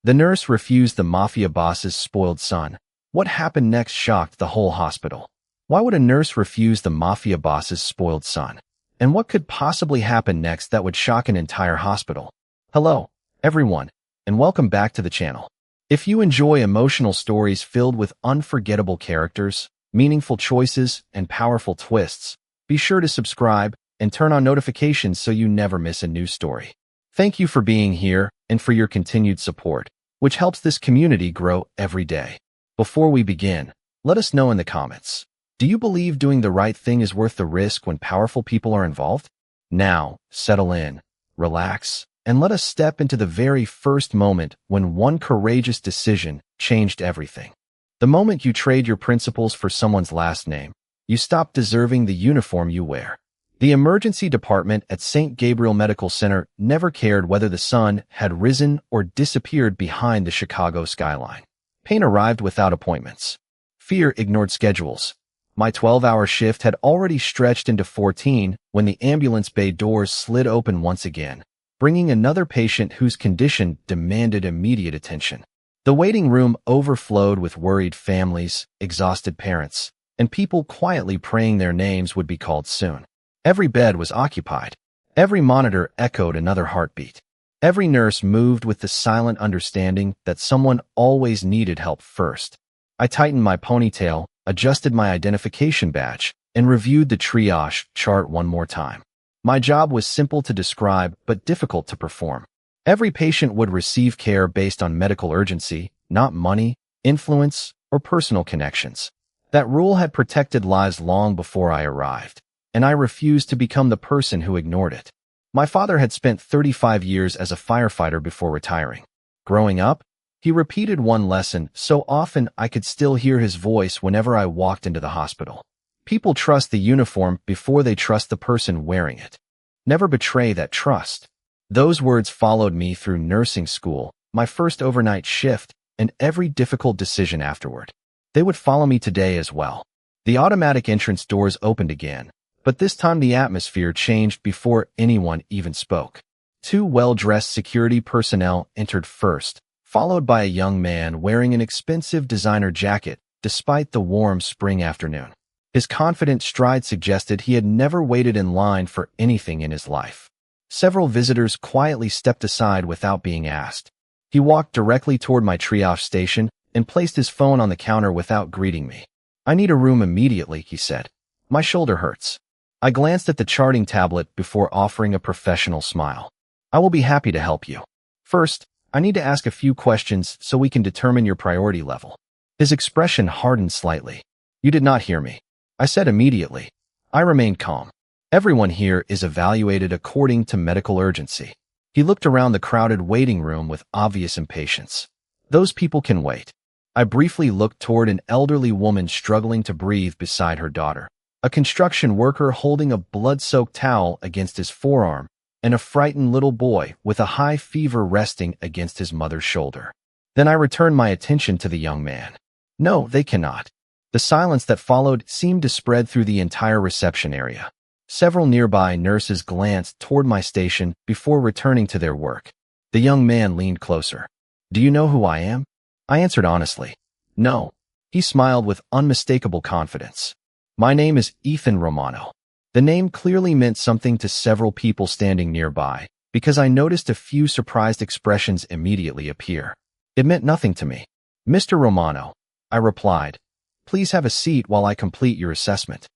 The nurse refused the mafia boss's spoiled son. What happened next shocked the whole hospital. Why would a nurse refuse the mafia boss's spoiled son? And what could possibly happen next that would shock an entire hospital? Hello, everyone, and welcome back to the channel. If you enjoy emotional stories filled with unforgettable characters, meaningful choices, and powerful twists, be sure to subscribe and turn on notifications so you never miss a new story. Thank you for being here and for your continued support, which helps this community grow every day. Before we begin, let us know in the comments. Do you believe doing the right thing is worth the risk when powerful people are involved? Now, settle in, relax, and let us step into the very first moment when one courageous decision changed everything. The moment you trade your principles for someone's last name, you stop deserving the uniform you wear. The emergency department at St. Gabriel Medical Center never cared whether the sun had risen or disappeared behind the Chicago skyline. Pain arrived without appointments. Fear ignored schedules. My 12-hour shift had already stretched into 14 when the ambulance bay doors slid open once again, bringing another patient whose condition demanded immediate attention. The waiting room overflowed with worried families, exhausted parents, and people quietly praying their names would be called soon. Every bed was occupied. Every monitor echoed another heartbeat. Every nurse moved with the silent understanding that someone always needed help first. I tightened my ponytail, adjusted my identification badge, and reviewed the triage chart one more time. My job was simple to describe but difficult to perform. Every patient would receive care based on medical urgency, not money, influence, or personal connections. That rule had protected lives long before I arrived, and I refused to become the person who ignored it. My father had spent 35 years as a firefighter before retiring. Growing up, he repeated one lesson so often I could still hear his voice whenever I walked into the hospital. People trust the uniform before they trust the person wearing it. Never betray that trust. Those words followed me through nursing school, my first overnight shift, and every difficult decision afterward. They would follow me today as well. The automatic entrance doors opened again, but this time the atmosphere changed before anyone even spoke. Two well-dressed security personnel entered first, followed by a young man wearing an expensive designer jacket despite the warm spring afternoon. His confident stride suggested he had never waited in line for anything in his life. Several visitors quietly stepped aside without being asked. He walked directly toward my triage station and placed his phone on the counter without greeting me. "I need a room immediately," he said. "My shoulder hurts." I glanced at the charting tablet before offering a professional smile. "I will be happy to help you. First, I need to ask a few questions so we can determine your priority level." His expression hardened slightly. "You did not hear me," I said immediately. I remained calm. "Everyone here is evaluated according to medical urgency." He looked around the crowded waiting room with obvious impatience. "Those people can wait." I briefly looked toward an elderly woman struggling to breathe beside her daughter, a construction worker holding a blood-soaked towel against his forearm, and a frightened little boy with a high fever resting against his mother's shoulder. Then I returned my attention to the young man. "No, they cannot." The silence that followed seemed to spread through the entire reception area. Several nearby nurses glanced toward my station before returning to their work. The young man leaned closer. "Do you know who I am?" I answered honestly. "No." He smiled with unmistakable confidence. "My name is Ethan Romano." The name clearly meant something to several people standing nearby, because I noticed a few surprised expressions immediately appear. It meant nothing to me. "Mr. Romano," I replied, "please have a seat while I complete your assessment."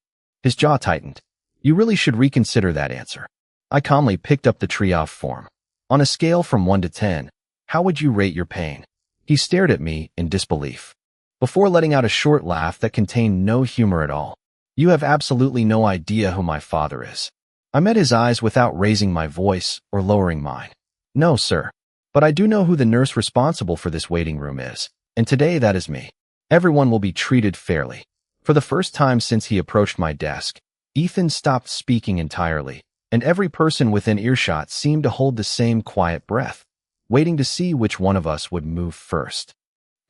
His jaw tightened. "You really should reconsider that answer." I calmly picked up the triage form. "On a scale from 1 to 10, how would you rate your pain?" He stared at me in disbelief, before letting out a short laugh that contained no humor at all. "You have absolutely no idea who my father is." I met his eyes without raising my voice or lowering mine. "No, sir. But I do know who the nurse responsible for this waiting room is, and today that is me. Everyone will be treated fairly." For the first time since he approached my desk, Ethan stopped speaking entirely, and every person within earshot seemed to hold the same quiet breath, waiting to see which one of us would move first.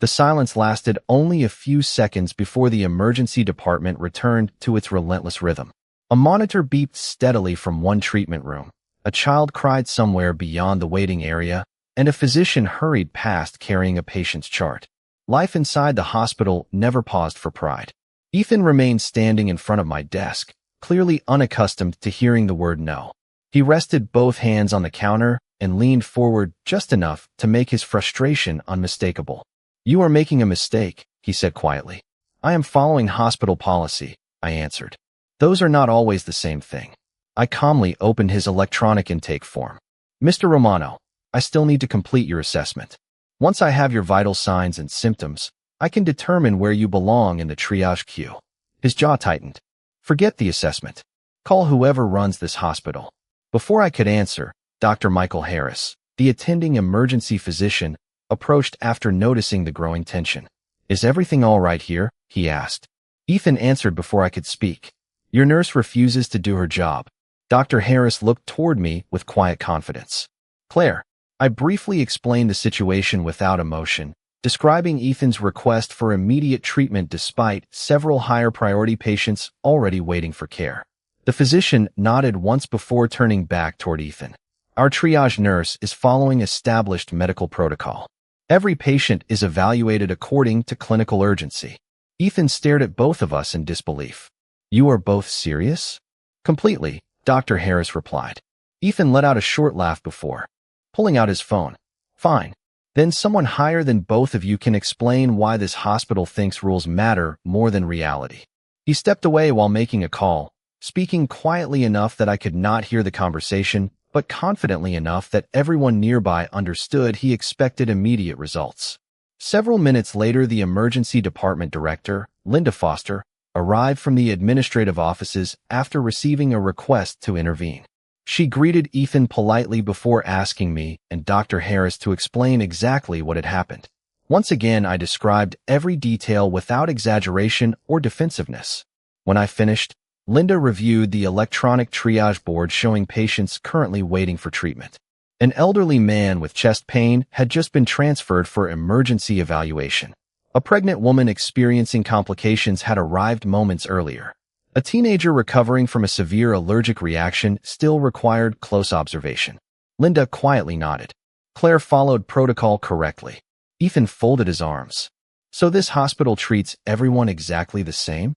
The silence lasted only a few seconds before the emergency department returned to its relentless rhythm. A monitor beeped steadily from one treatment room. A child cried somewhere beyond the waiting area, and a physician hurried past carrying a patient's chart. Life inside the hospital never paused for pride. Ethan remained standing in front of my desk, clearly unaccustomed to hearing the word no. He rested both hands on the counter and leaned forward just enough to make his frustration unmistakable. "You are making a mistake," he said quietly. "I am following hospital policy," I answered. "Those are not always the same thing." I calmly opened his electronic intake form. "Mr. Romano, I still need to complete your assessment. Once I have your vital signs and symptoms, I can determine where you belong in the triage queue." His jaw tightened. "Forget the assessment. Call whoever runs this hospital." Before I could answer, Dr. Michael Harris, the attending emergency physician, approached after noticing the growing tension. "Is everything all right here?" he asked. Ethan answered before I could speak. "Your nurse refuses to do her job." Dr. Harris looked toward me with quiet confidence. "Claire." I briefly explained the situation without emotion, describing Ethan's request for immediate treatment despite several higher priority patients already waiting for care. The physician nodded once before turning back toward Ethan. "Our triage nurse is following established medical protocol. Every patient is evaluated according to clinical urgency." Ethan stared at both of us in disbelief. "You are both serious?" "Completely," Dr. Harris replied. Ethan let out a short laugh before pulling out his phone. "Fine. Then someone higher than both of you can explain why this hospital thinks rules matter more than reality." He stepped away while making a call, speaking quietly enough that I could not hear the conversation, but confidently enough that everyone nearby understood he expected immediate results. Several minutes later, the emergency department director, Linda Foster, arrived from the administrative offices after receiving a request to intervene. She greeted Ethan politely before asking me and Dr. Harris to explain exactly what had happened. Once again, I described every detail without exaggeration or defensiveness. When I finished, Linda reviewed the electronic triage board showing patients currently waiting for treatment. An elderly man with chest pain had just been transferred for emergency evaluation. A pregnant woman experiencing complications had arrived moments earlier. A teenager recovering from a severe allergic reaction still required close observation. Linda quietly nodded. Claire followed protocol correctly. Ethan folded his arms. "So this hospital treats everyone exactly the same?"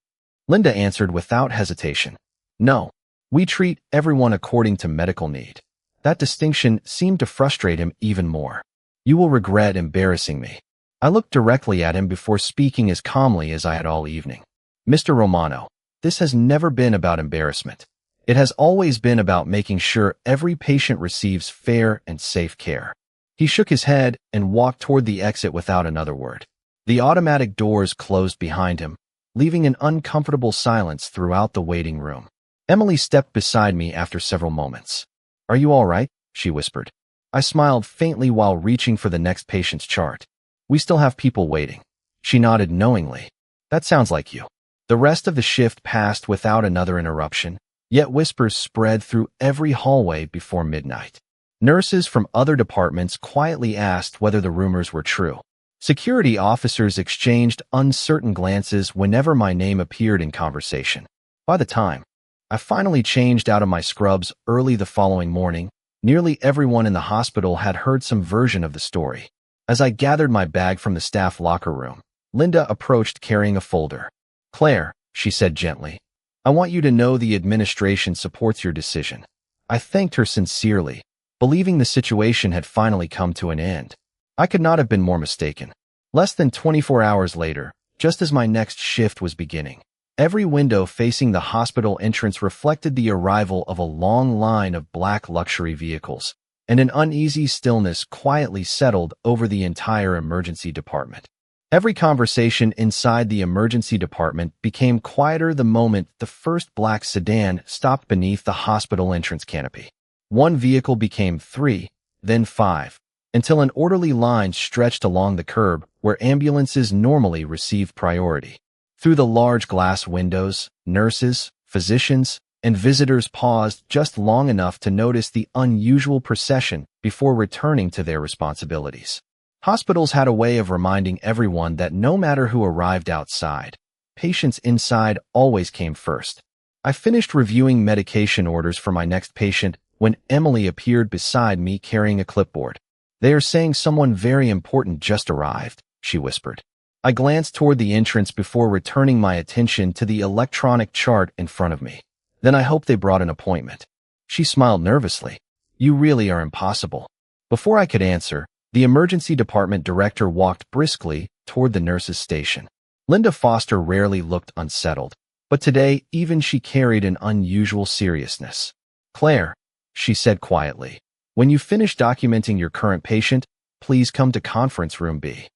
Linda answered without hesitation. "No, we treat everyone according to medical need." That distinction seemed to frustrate him even more. "You will regret embarrassing me." I looked directly at him before speaking as calmly as I had all evening. "Mr. Romano, this has never been about embarrassment. It has always been about making sure every patient receives fair and safe care." He shook his head and walked toward the exit without another word. The automatic doors closed behind him, leaving an uncomfortable silence throughout the waiting room. Emily stepped beside me after several moments. "Are you all right?" she whispered. I smiled faintly while reaching for the next patient's chart. "We still have people waiting." She nodded knowingly. "That sounds like you." The rest of the shift passed without another interruption, yet whispers spread through every hallway before midnight. Nurses from other departments quietly asked whether the rumors were true. Security officers exchanged uncertain glances whenever my name appeared in conversation. By the time I finally changed out of my scrubs early the following morning, nearly everyone in the hospital had heard some version of the story. As I gathered my bag from the staff locker room, Linda approached carrying a folder. "Claire," she said gently, "I want you to know the administration supports your decision." I thanked her sincerely, believing the situation had finally come to an end. I could not have been more mistaken. Less than 24 hours later, just as my next shift was beginning, every window facing the hospital entrance reflected the arrival of a long line of black luxury vehicles, and an uneasy stillness quietly settled over the entire emergency department. Every conversation inside the emergency department became quieter the moment the first black sedan stopped beneath the hospital entrance canopy. One vehicle became 3, then 5, until an orderly line stretched along the curb where ambulances normally received priority. Through the large glass windows, nurses, physicians, and visitors paused just long enough to notice the unusual procession before returning to their responsibilities. Hospitals had a way of reminding everyone that no matter who arrived outside, patients inside always came first. I finished reviewing medication orders for my next patient when Emily appeared beside me carrying a clipboard. They are saying someone very important just arrived, she whispered. I glanced toward the entrance before returning my attention to the electronic chart in front of me. Then I hope they brought an appointment. She smiled nervously. You really are impossible. Before I could answer, the emergency department director walked briskly toward the nurse's station. Linda Foster rarely looked unsettled, but today even she carried an unusual seriousness. Claire, she said quietly, when you finish documenting your current patient, please come to conference room B.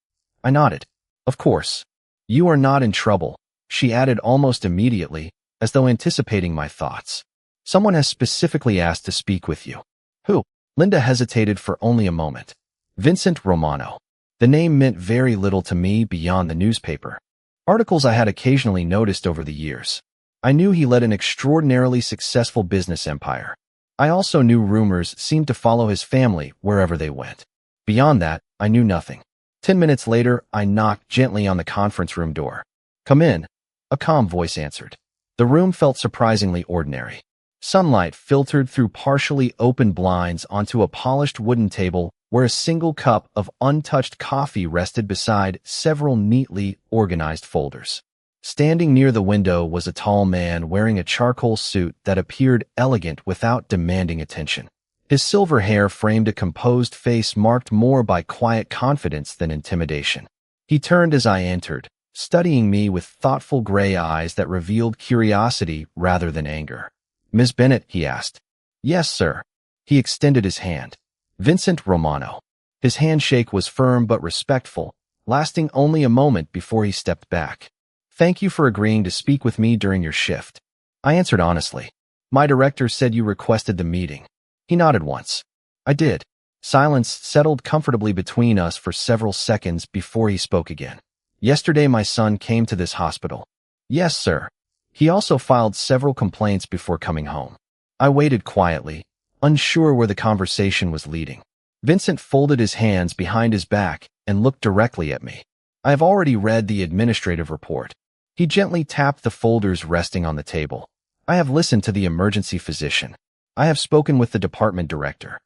I nodded. Of course. You are not in trouble, she added almost immediately, as though anticipating my thoughts. Someone has specifically asked to speak with you. Who? Linda hesitated for only a moment. Vincent Romano. The name meant very little to me beyond the newspaper. Articles I had occasionally noticed over the years. I knew he led an extraordinarily successful business empire. I also knew rumors seemed to follow his family wherever they went. Beyond that, I knew nothing. 10 minutes later, I knocked gently on the conference room door. Come in, a calm voice answered. The room felt surprisingly ordinary. Sunlight filtered through partially open blinds onto a polished wooden table where a single cup of untouched coffee rested beside several neatly organized folders. Standing near the window was a tall man wearing a charcoal suit that appeared elegant without demanding attention. His silver hair framed a composed face marked more by quiet confidence than intimidation. He turned as I entered, studying me with thoughtful gray eyes that revealed curiosity rather than anger. Ms. Bennett, he asked. Yes, sir. He extended his hand. Vincent Romano. His handshake was firm but respectful, lasting only a moment before he stepped back. Thank you for agreeing to speak with me during your shift. I answered honestly. My director said you requested the meeting. He nodded once. I did. Silence settled comfortably between us for several seconds before he spoke again. Yesterday my son came to this hospital. Yes, sir. He also filed several complaints before coming home. I waited quietly, unsure where the conversation was leading. Vincent folded his hands behind his back and looked directly at me. I have already read the administrative report. He gently tapped the folders resting on the table. I have listened to the emergency physician. I have spoken with the department director.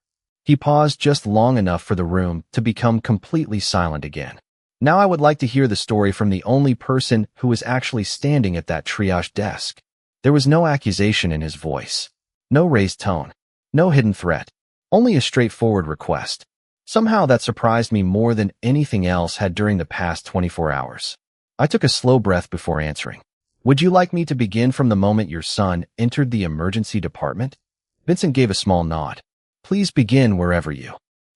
He paused just long enough for the room to become completely silent again. Now I would like to hear the story from the only person who was actually standing at that triage desk. There was no accusation in his voice. No raised tone. No hidden threat. Only a straightforward request. Somehow that surprised me more than anything else had during the past 24 hours. I took a slow breath before answering. Would you like me to begin from the moment your son entered the emergency department? Vincent gave a small nod. Please begin wherever you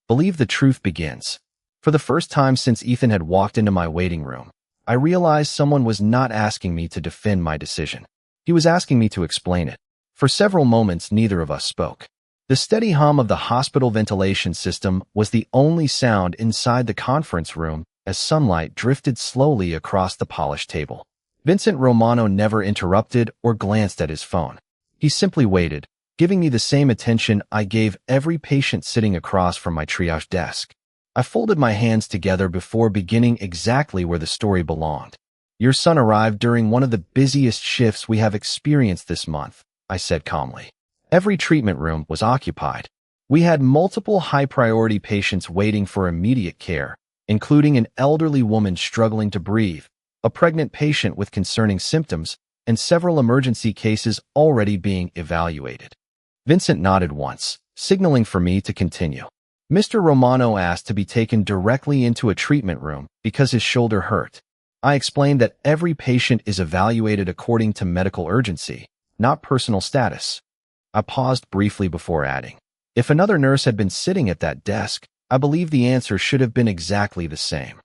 believe the truth begins. For the first time since Ethan had walked into my waiting room, I realized someone was not asking me to defend my decision. He was asking me to explain it. For several moments, neither of us spoke. The steady hum of the hospital ventilation system was the only sound inside the conference room as sunlight drifted slowly across the polished table. Vincent Romano never interrupted or glanced at his phone. He simply waited, giving me the same attention I gave every patient sitting across from my triage desk. I folded my hands together before beginning exactly where the story belonged. Your son arrived during one of the busiest shifts we have experienced this month, I said calmly. Every treatment room was occupied. We had multiple high-priority patients waiting for immediate care, including an elderly woman struggling to breathe, a pregnant patient with concerning symptoms, and several emergency cases already being evaluated. Vincent nodded once, signaling for me to continue. Mr. Romano asked to be taken directly into a treatment room because his shoulder hurt. I explained that every patient is evaluated according to medical urgency, not personal status. I paused briefly before adding, if another nurse had been sitting at that desk, I believe the answer should have been exactly the same.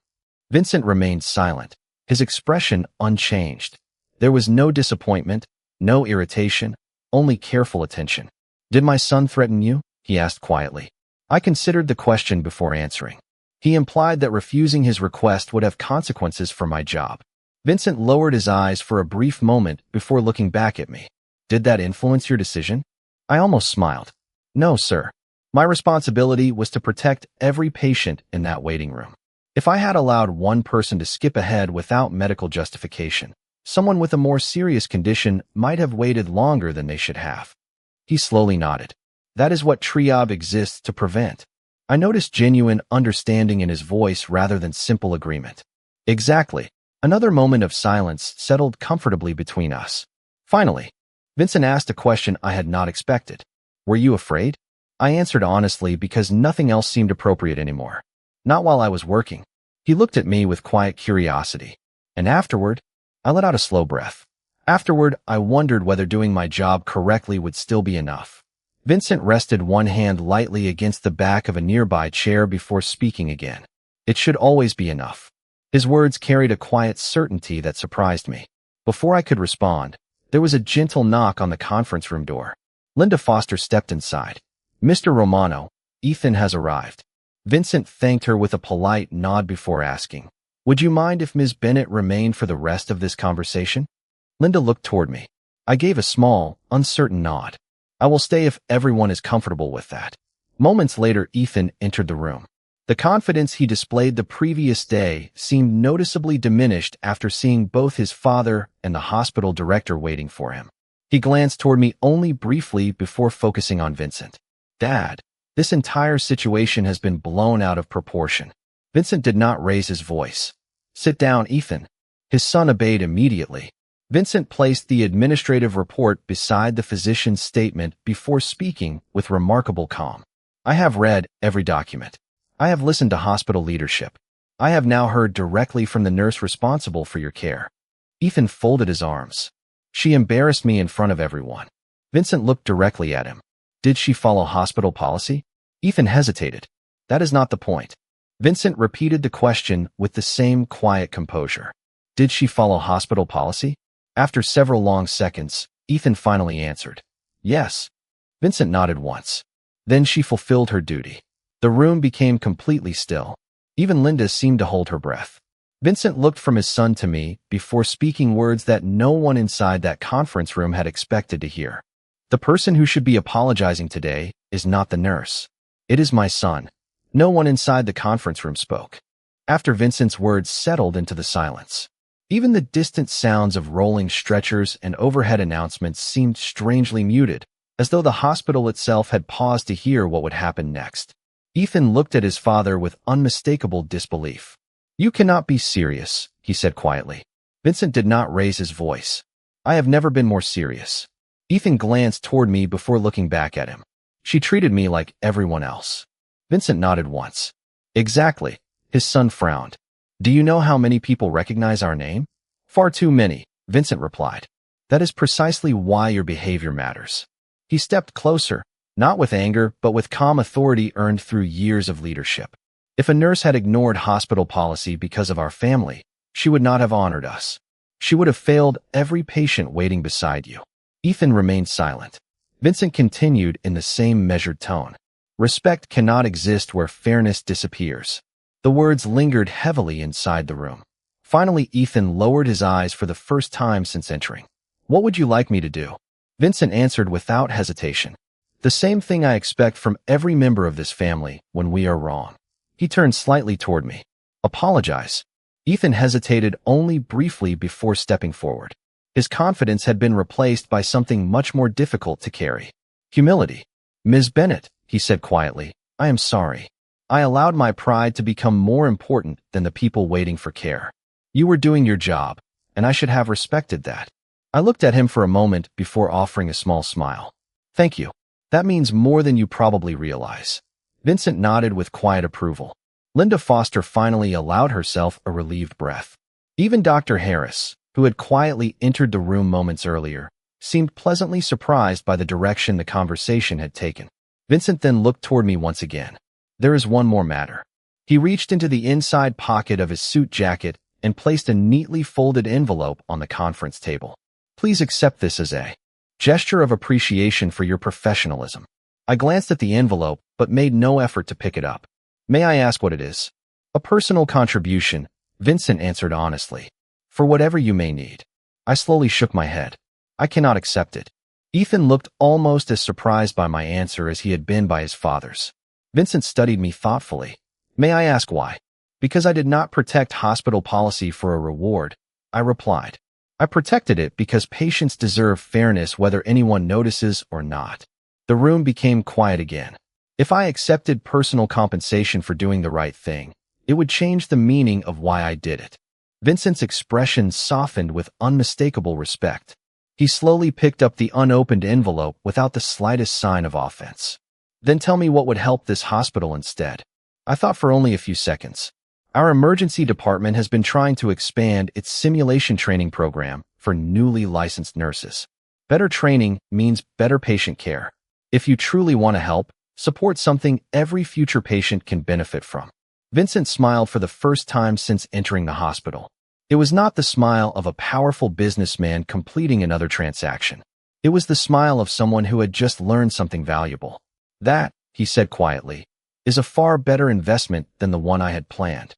Vincent remained silent, his expression unchanged. There was no disappointment, no irritation, only careful attention. Did my son threaten you? He asked quietly. I considered the question before answering. He implied that refusing his request would have consequences for my job. Vincent lowered his eyes for a brief moment before looking back at me. Did that influence your decision? I almost smiled. No, sir. My responsibility was to protect every patient in that waiting room. If I had allowed one person to skip ahead without medical justification, someone with a more serious condition might have waited longer than they should have. He slowly nodded. That is what triage exists to prevent. I noticed genuine understanding in his voice rather than simple agreement. Exactly. Another moment of silence settled comfortably between us. Finally, Vincent asked a question I had not expected. Were you afraid? I answered honestly because nothing else seemed appropriate anymore. Not while I was working. He looked at me with quiet curiosity. And afterward, I let out a slow breath. Afterward, I wondered whether doing my job correctly would still be enough. Vincent rested one hand lightly against the back of a nearby chair before speaking again. It should always be enough. His words carried a quiet certainty that surprised me. Before I could respond, there was a gentle knock on the conference room door. Linda Foster stepped inside. Mr. Romano, Ethan has arrived. Vincent thanked her with a polite nod before asking, would you mind if Ms. Bennett remained for the rest of this conversation? Linda looked toward me. I gave a small, uncertain nod. I will stay if everyone is comfortable with that. Moments later, Ethan entered the room. The confidence he displayed the previous day seemed noticeably diminished after seeing both his father and the hospital director waiting for him. He glanced toward me only briefly before focusing on Vincent. Dad, this entire situation has been blown out of proportion. Vincent did not raise his voice. Sit down, Ethan. His son obeyed immediately. Vincent placed the administrative report beside the physician's statement before speaking with remarkable calm. I have read every document. I have listened to hospital leadership. I have now heard directly from the nurse responsible for your care. Ethan folded his arms. She embarrassed me in front of everyone. Vincent looked directly at him. Did she follow hospital policy? Ethan hesitated. That is not the point. Vincent repeated the question with the same quiet composure. Did she follow hospital policy? After several long seconds, Ethan finally answered. Yes. Vincent nodded once. Then she fulfilled her duty. The room became completely still. Even Linda seemed to hold her breath. Vincent looked from his son to me before speaking words that no one inside that conference room had expected to hear. The person who should be apologizing today is not the nurse. It is my son. No one inside the conference room spoke. After Vincent's words settled into the silence, even the distant sounds of rolling stretchers and overhead announcements seemed strangely muted, as though the hospital itself had paused to hear what would happen next. Ethan looked at his father with unmistakable disbelief. You cannot be serious, he said quietly. Vincent did not raise his voice. I have never been more serious. Ethan glanced toward me before looking back at him. She treated me like everyone else. Vincent nodded once. Exactly. His son frowned. Do you know how many people recognize our name? Far too many, Vincent replied. That is precisely why your behavior matters. He stepped closer, not with anger, but with calm authority earned through years of leadership. If a nurse had ignored hospital policy because of our family, she would not have honored us. She would have failed every patient waiting beside you. Ethan remained silent. Vincent continued in the same measured tone. Respect cannot exist where fairness disappears. The words lingered heavily inside the room. Finally, Ethan lowered his eyes for the first time since entering. What would you like me to do? Vincent answered without hesitation. The same thing I expect from every member of this family when we are wrong. He turned slightly toward me. Apologize. Ethan hesitated only briefly before stepping forward. His confidence had been replaced by something much more difficult to carry. Humility. Ms. Bennett, he said quietly, I am sorry. I allowed my pride to become more important than the people waiting for care. You were doing your job, and I should have respected that. I looked at him for a moment before offering a small smile. Thank you. That means more than you probably realize. Vincent nodded with quiet approval. Linda Foster finally allowed herself a relieved breath. Even Dr. Harris, who had quietly entered the room moments earlier, seemed pleasantly surprised by the direction the conversation had taken. Vincent then looked toward me once again. There is one more matter. He reached into the inside pocket of his suit jacket and placed a neatly folded envelope on the conference table. Please accept this as a gesture of appreciation for your professionalism. I glanced at the envelope, but made no effort to pick it up. May I ask what it is? A personal contribution, Vincent answered honestly. For whatever you may need. I slowly shook my head. I cannot accept it. Ethan looked almost as surprised by my answer as he had been by his father's. Vincent studied me thoughtfully. May I ask why? Because I did not protect hospital policy for a reward, I replied. I protected it because patients deserve fairness whether anyone notices or not. The room became quiet again. If I accepted personal compensation for doing the right thing, it would change the meaning of why I did it. Vincent's expression softened with unmistakable respect. He slowly picked up the unopened envelope without the slightest sign of offense. Then tell me what would help this hospital instead. I thought for only a few seconds. Our emergency department has been trying to expand its simulation training program for newly licensed nurses. Better training means better patient care. If you truly want to help, support something every future patient can benefit from. Vincent smiled for the first time since entering the hospital. It was not the smile of a powerful businessman completing another transaction. It was the smile of someone who had just learned something valuable. That, he said quietly, is a far better investment than the one I had planned.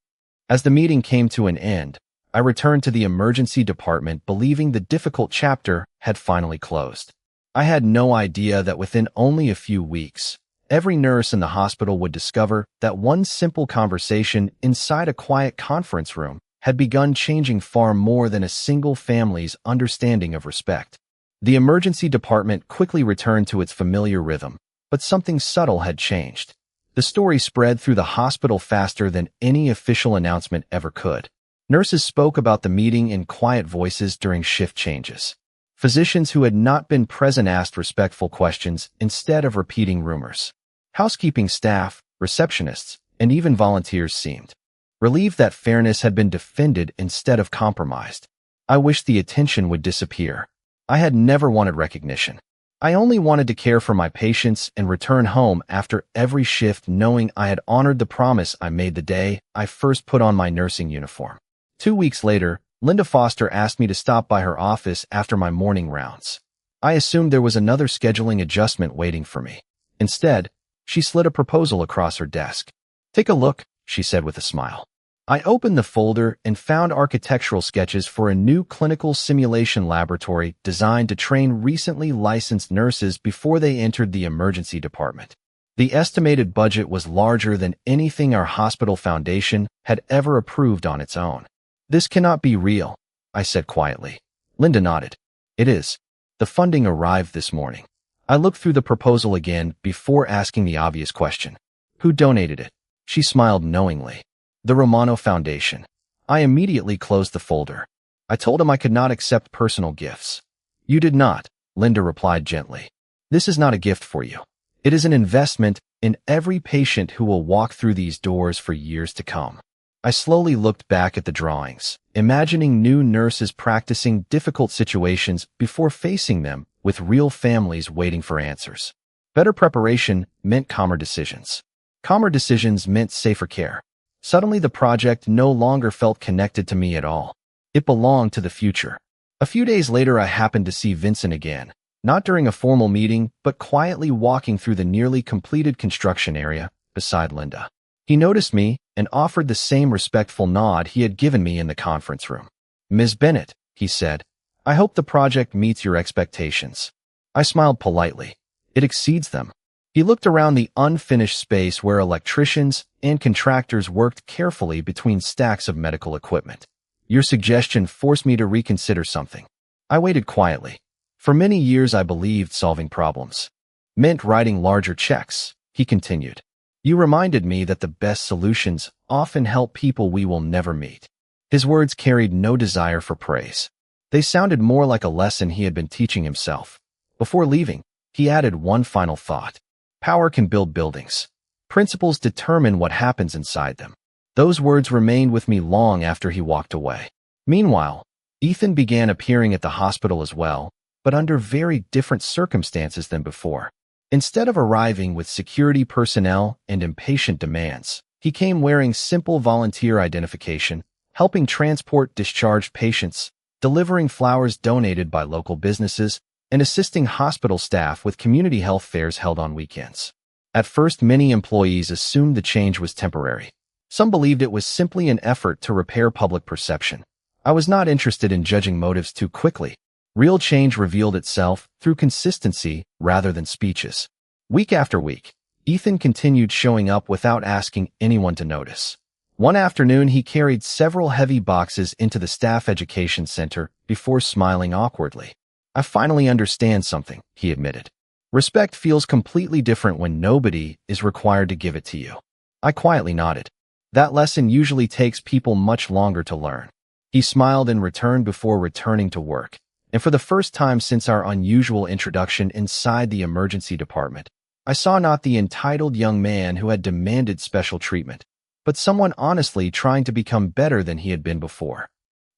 As the meeting came to an end, I returned to the emergency department believing the difficult chapter had finally closed. I had no idea that within only a few weeks, every nurse in the hospital would discover that one simple conversation inside a quiet conference room had begun changing far more than a single family's understanding of respect. The emergency department quickly returned to its familiar rhythm, but something subtle had changed. The story spread through the hospital faster than any official announcement ever could. Nurses spoke about the meeting in quiet voices during shift changes. Physicians who had not been present asked respectful questions instead of repeating rumors. Housekeeping staff, receptionists, and even volunteers seemed relieved that fairness had been defended instead of compromised. I wished the attention would disappear. I had never wanted recognition. I only wanted to care for my patients and return home after every shift knowing I had honored the promise I made the day I first put on my nursing uniform. 2 weeks later, Linda Foster asked me to stop by her office after my morning rounds. I assumed there was another scheduling adjustment waiting for me. Instead, she slid a proposal across her desk. "Take a look," she said with a smile. I opened the folder and found architectural sketches for a new clinical simulation laboratory designed to train recently licensed nurses before they entered the emergency department. The estimated budget was larger than anything our hospital foundation had ever approved on its own. "This cannot be real," I said quietly. Linda nodded. "It is. The funding arrived this morning." I looked through the proposal again before asking the obvious question. "Who donated it?" She smiled knowingly. "The Romano Foundation." I immediately closed the folder. I told him I could not accept personal gifts. "You did not," Linda replied gently. "This is not a gift for you. It is an investment in every patient who will walk through these doors for years to come." I slowly looked back at the drawings, imagining new nurses practicing difficult situations before facing them with real families waiting for answers. Better preparation meant calmer decisions. Calmer decisions meant safer care. Suddenly the project no longer felt connected to me at all. It belonged to the future. A few days later I happened to see Vincent again, not during a formal meeting, but quietly walking through the nearly completed construction area beside Linda. He noticed me and offered the same respectful nod he had given me in the conference room. "Ms. Bennett," he said, "I hope the project meets your expectations." I smiled politely. "It exceeds them." He looked around the unfinished space where electricians and contractors worked carefully between stacks of medical equipment. "Your suggestion forced me to reconsider something." I waited quietly. For many years I believed solving problems meant writing larger checks, he continued. "You reminded me that the best solutions often help people we will never meet." His words carried no desire for praise. They sounded more like a lesson he had been teaching himself. Before leaving, he added one final thought. "Power can build buildings. Principles determine what happens inside them." Those words remained with me long after he walked away. Meanwhile, Ethan began appearing at the hospital as well, but under very different circumstances than before. Instead of arriving with security personnel and impatient demands, he came wearing simple volunteer identification, helping transport discharged patients, delivering flowers donated by local businesses, and assisting hospital staff with community health fairs held on weekends. At first, many employees assumed the change was temporary. Some believed it was simply an effort to repair public perception. I was not interested in judging motives too quickly. Real change revealed itself through consistency rather than speeches. Week after week, Ethan continued showing up without asking anyone to notice. One afternoon, he carried several heavy boxes into the staff education center before smiling awkwardly. "I finally understand something," he admitted. Respect feels completely different when nobody is required to give it to you. I quietly nodded. That lesson usually takes people much longer to learn. He smiled in return before returning to work. And for the first time since our unusual introduction inside the emergency department, I saw not the entitled young man who had demanded special treatment, but someone honestly trying to become better than he had been before.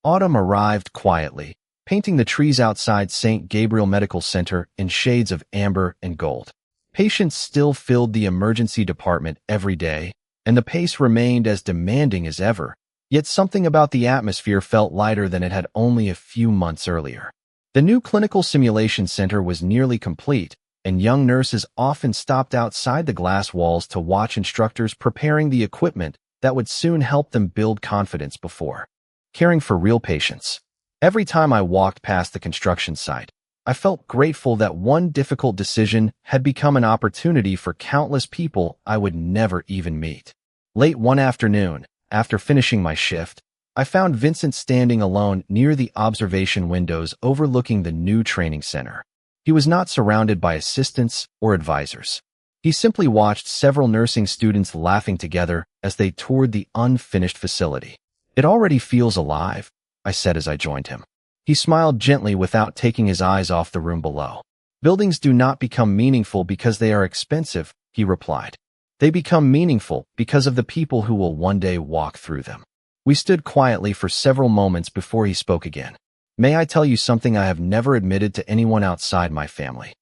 Autumn arrived quietly, painting the trees outside St. Gabriel Medical Center in shades of amber and gold. Patients still filled the emergency department every day, and the pace remained as demanding as ever, yet something about the atmosphere felt lighter than it had only a few months earlier. The new clinical simulation center was nearly complete, and young nurses often stopped outside the glass walls to watch instructors preparing the equipment that would soon help them build confidence before caring for real patients. Every time I walked past the construction site, I felt grateful that one difficult decision had become an opportunity for countless people I would never even meet. Late one afternoon, after finishing my shift, I found Vincent standing alone near the observation windows overlooking the new training center. He was not surrounded by assistants or advisors. He simply watched several nursing students laughing together as they toured the unfinished facility. "It already feels alive," I said as I joined him. He smiled gently without taking his eyes off the room below. "Buildings do not become meaningful because they are expensive," he replied. "They become meaningful because of the people who will one day walk through them." We stood quietly for several moments before he spoke again. "May I tell you something I have never admitted to anyone outside my family?"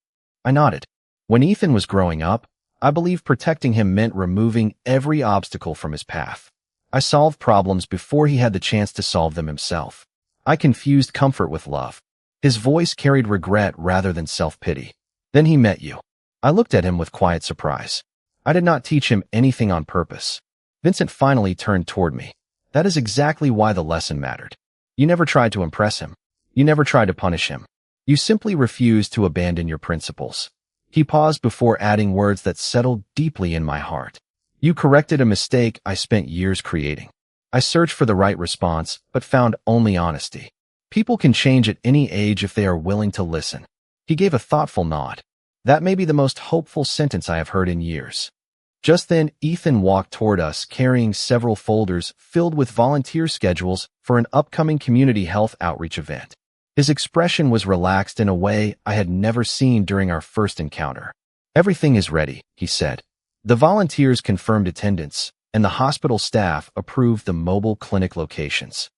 I nodded. When Ethan was growing up, I believed protecting him meant removing every obstacle from his path. I solved problems before he had the chance to solve them himself. I confused comfort with love. His voice carried regret rather than self-pity. "Then he met you." I looked at him with quiet surprise. I did not teach him anything on purpose. Vincent finally turned toward me. "That is exactly why the lesson mattered. You never tried to impress him. You never tried to punish him. You simply refused to abandon your principles." He paused before adding words that settled deeply in my heart. "You corrected a mistake I spent years creating." I searched for the right response, but found only honesty. People can change at any age if they are willing to listen. He gave a thoughtful nod. That may be the most hopeful sentence I have heard in years. Just then, Ethan walked toward us carrying several folders filled with volunteer schedules for an upcoming community health outreach event. His expression was relaxed in a way I had never seen during our first encounter. "Everything is ready," he said. "The volunteers confirmed attendance, and the hospital staff approved the mobile clinic locations."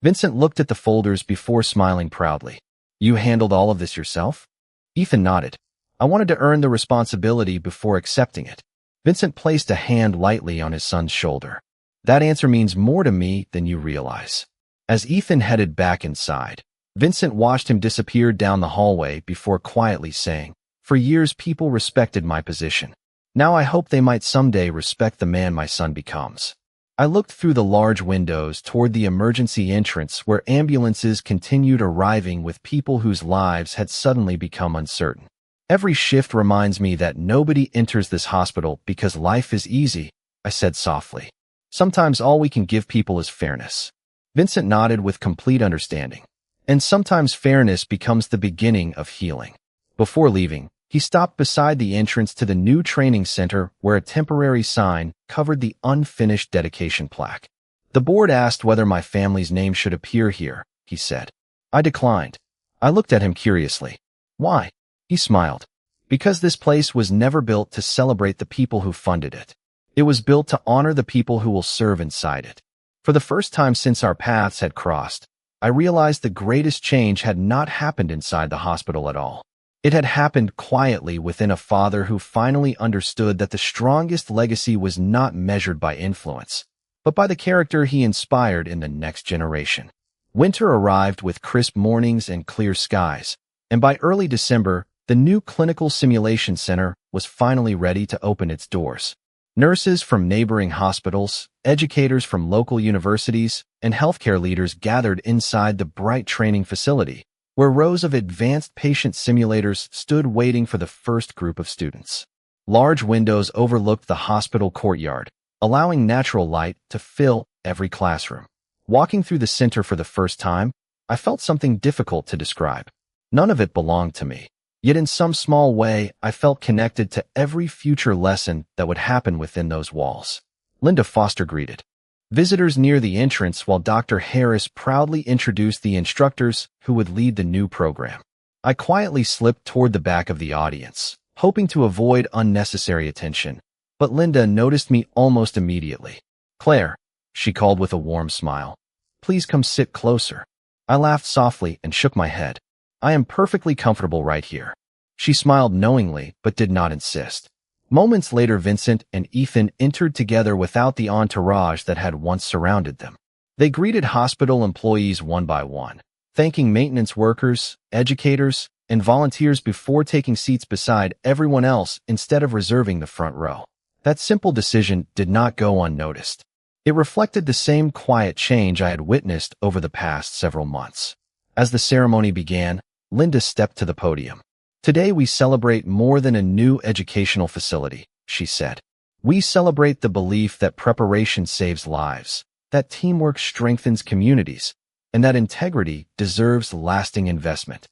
Vincent looked at the folders before smiling proudly. "You handled all of this yourself?" Ethan nodded. "I wanted to earn the responsibility before accepting it." Vincent placed a hand lightly on his son's shoulder. "That answer means more to me than you realize." As Ethan headed back inside, Vincent watched him disappear down the hallway before quietly saying, "For years people respected my position. Now I hope they might someday respect the man my son becomes." I looked through the large windows toward the emergency entrance where ambulances continued arriving with people whose lives had suddenly become uncertain. "Every shift reminds me that nobody enters this hospital because life is easy," I said softly. "Sometimes all we can give people is fairness." Vincent nodded with complete understanding. "And sometimes fairness becomes the beginning of healing." Before leaving, he stopped beside the entrance to the new training center where a temporary sign covered the unfinished dedication plaque. "The board asked whether my family's name should appear here," he said. I declined. I looked at him curiously. "Why?" He smiled. "Because this place was never built to celebrate the people who funded it. It was built to honor the people who will serve inside it." For the first time since our paths had crossed, I realized the greatest change had not happened inside the hospital at all. It had happened quietly within a father who finally understood that the strongest legacy was not measured by influence, but by the character he inspired in the next generation. Winter arrived with crisp mornings and clear skies, and by early December, the new clinical simulation center was finally ready to open its doors. Nurses from neighboring hospitals, educators from local universities, and healthcare leaders gathered inside the bright training facility, where rows of advanced patient simulators stood waiting for the first group of students. Large windows overlooked the hospital courtyard, allowing natural light to fill every classroom. Walking through the center for the first time, I felt something difficult to describe. None of it belonged to me. Yet in some small way, I felt connected to every future lesson that would happen within those walls. Linda Foster greeted visitors near the entrance while Dr. Harris proudly introduced the instructors who would lead the new program. I quietly slipped toward the back of the audience, hoping to avoid unnecessary attention, but Linda noticed me almost immediately. "Claire," she called with a warm smile, "please come sit closer." I laughed softly and shook my head. "I am perfectly comfortable right here." She smiled knowingly, but did not insist. Moments later, Vincent and Ethan entered together without the entourage that had once surrounded them. They greeted hospital employees one by one, thanking maintenance workers, educators, and volunteers before taking seats beside everyone else instead of reserving the front row. That simple decision did not go unnoticed. It reflected the same quiet change I had witnessed over the past several months. As the ceremony began, Linda stepped to the podium. "Today we celebrate more than a new educational facility," she said. "We celebrate the belief that preparation saves lives, that teamwork strengthens communities, and that integrity deserves lasting investment."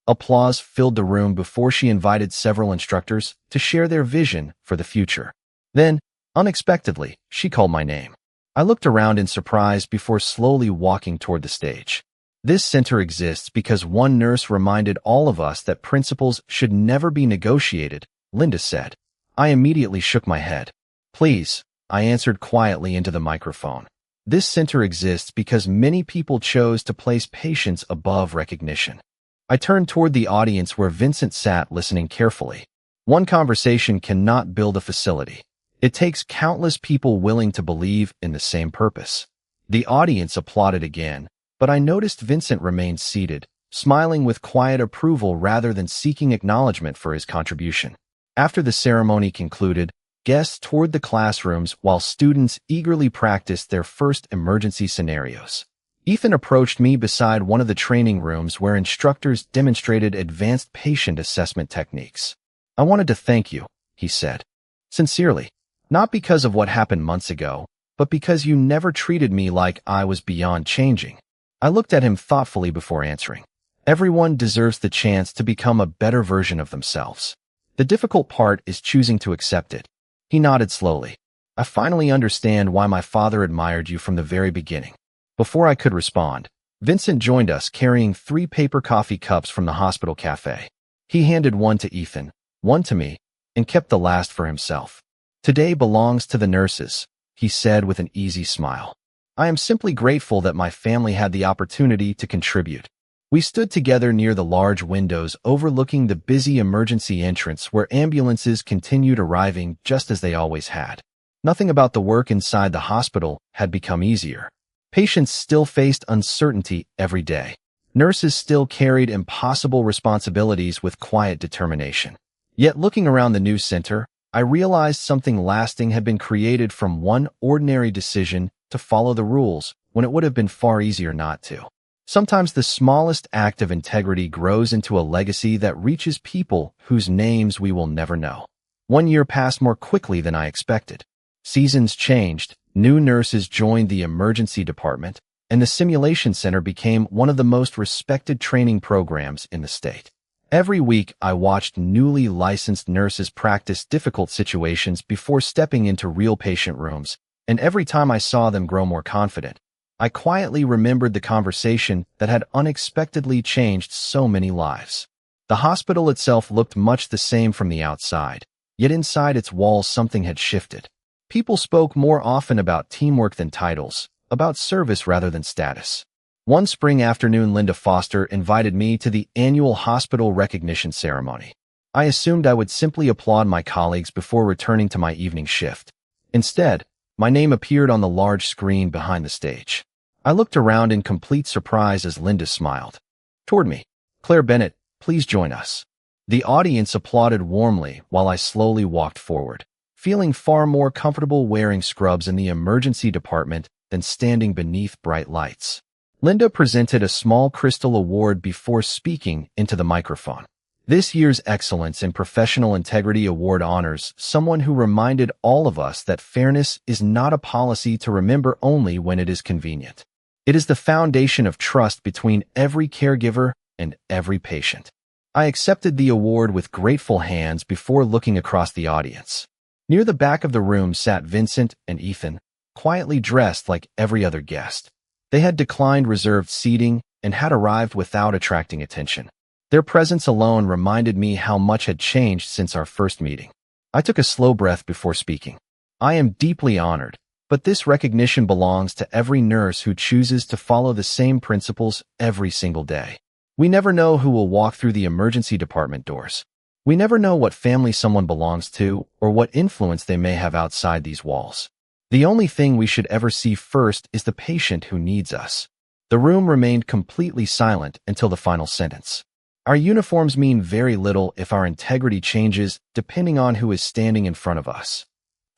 Applause filled the room before she invited several instructors to share their vision for the future. Then, unexpectedly, she called my name. I looked around in surprise before slowly walking toward the stage. "This center exists because one nurse reminded all of us that principles should never be negotiated," Linda said. I immediately shook my head. "Please," I answered quietly into the microphone. "This center exists because many people chose to place patience above recognition." I turned toward the audience where Vincent sat listening carefully. One conversation cannot build a facility. It takes countless people willing to believe in the same purpose. The audience applauded again, but I noticed Vincent remained seated, smiling with quiet approval rather than seeking acknowledgement for his contribution. After the ceremony concluded, guests toured the classrooms while students eagerly practiced their first emergency scenarios. Ethan approached me beside one of the training rooms where instructors demonstrated advanced patient assessment techniques. "I wanted to thank you," he said. "Sincerely. Not because of what happened months ago, but because you never treated me like I was beyond changing." I looked at him thoughtfully before answering. "Everyone deserves the chance to become a better version of themselves. The difficult part is choosing to accept it." He nodded slowly. "I finally understand why my father admired you from the very beginning." Before I could respond, Vincent joined us carrying 3 paper coffee cups from the hospital cafe. He handed one to Ethan, one to me, and kept the last for himself. "Today belongs to the nurses," he said with an easy smile. "I am simply grateful that my family had the opportunity to contribute." We stood together near the large windows overlooking the busy emergency entrance where ambulances continued arriving just as they always had. Nothing about the work inside the hospital had become easier. Patients still faced uncertainty every day. Nurses still carried impossible responsibilities with quiet determination. Yet looking around the new center, I realized something lasting had been created from one ordinary decision to follow the rules when it would have been far easier not to. Sometimes the smallest act of integrity grows into a legacy that reaches people whose names we will never know. 1 year passed more quickly than I expected. Seasons changed, new nurses joined the emergency department, and the simulation center became one of the most respected training programs in the state. Every week, I watched newly licensed nurses practice difficult situations before stepping into real patient rooms, and every time I saw them grow more confident, I quietly remembered the conversation that had unexpectedly changed so many lives. The hospital itself looked much the same from the outside, yet inside its walls something had shifted. People spoke more often about teamwork than titles, about service rather than status. One spring afternoon, Linda Foster invited me to the annual hospital recognition ceremony. I assumed I would simply applaud my colleagues before returning to my evening shift. Instead, my name appeared on the large screen behind the stage. I looked around in complete surprise as Linda smiled toward me. "Claire Bennett, please join us." The audience applauded warmly while I slowly walked forward, feeling far more comfortable wearing scrubs in the emergency department than standing beneath bright lights. Linda presented a small crystal award before speaking into the microphone. This year's Excellence in Professional Integrity Award honors someone who reminded all of us that fairness is not a policy to remember only when it is convenient. It is the foundation of trust between every caregiver and every patient. I accepted the award with grateful hands before looking across the audience. Near the back of the room sat Vincent and Ethan, quietly dressed like every other guest. They had declined reserved seating and had arrived without attracting attention. Their presence alone reminded me how much had changed since our first meeting. I took a slow breath before speaking. I am deeply honored, but this recognition belongs to every nurse who chooses to follow the same principles every single day. We never know who will walk through the emergency department doors. We never know what family someone belongs to or what influence they may have outside these walls. The only thing we should ever see first is the patient who needs us. The room remained completely silent until the final sentence. Our uniforms mean very little if our integrity changes depending on who is standing in front of us.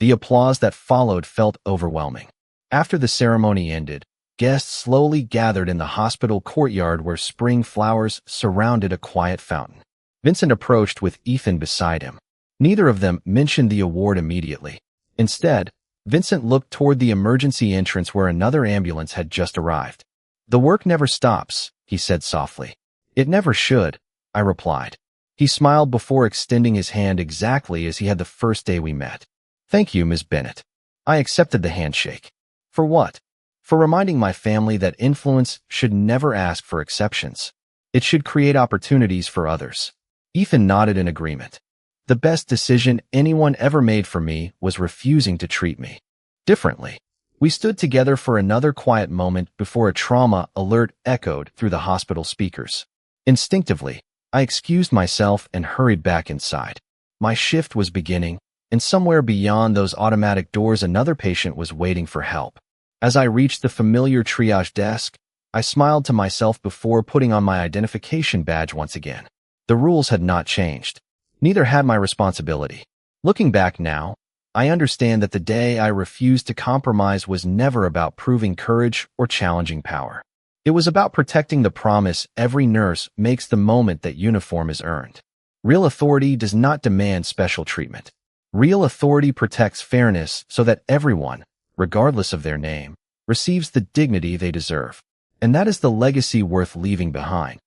The applause that followed felt overwhelming. After the ceremony ended, guests slowly gathered in the hospital courtyard where spring flowers surrounded a quiet fountain. Vincent approached with Ethan beside him. Neither of them mentioned the award immediately. Instead, Vincent looked toward the emergency entrance where another ambulance had just arrived. "The work never stops," he said softly. "It never should," I replied. He smiled before extending his hand exactly as he had the first day we met. "Thank you, Ms. Bennett." I accepted the handshake. For what? For reminding my family that influence should never ask for exceptions. It should create opportunities for others. Ethan nodded in agreement. The best decision anyone ever made for me was refusing to treat me differently. We stood together for another quiet moment before a trauma alert echoed through the hospital speakers. Instinctively, I excused myself and hurried back inside. My shift was beginning, and somewhere beyond those automatic doors another patient was waiting for help. As I reached the familiar triage desk, I smiled to myself before putting on my identification badge once again. The rules had not changed. Neither had my responsibility. Looking back now, I understand that the day I refused to compromise was never about proving courage or challenging power. It was about protecting the promise every nurse makes the moment that uniform is earned. Real authority does not demand special treatment. Real authority protects fairness so that everyone, regardless of their name, receives the dignity they deserve. And that is the legacy worth leaving behind.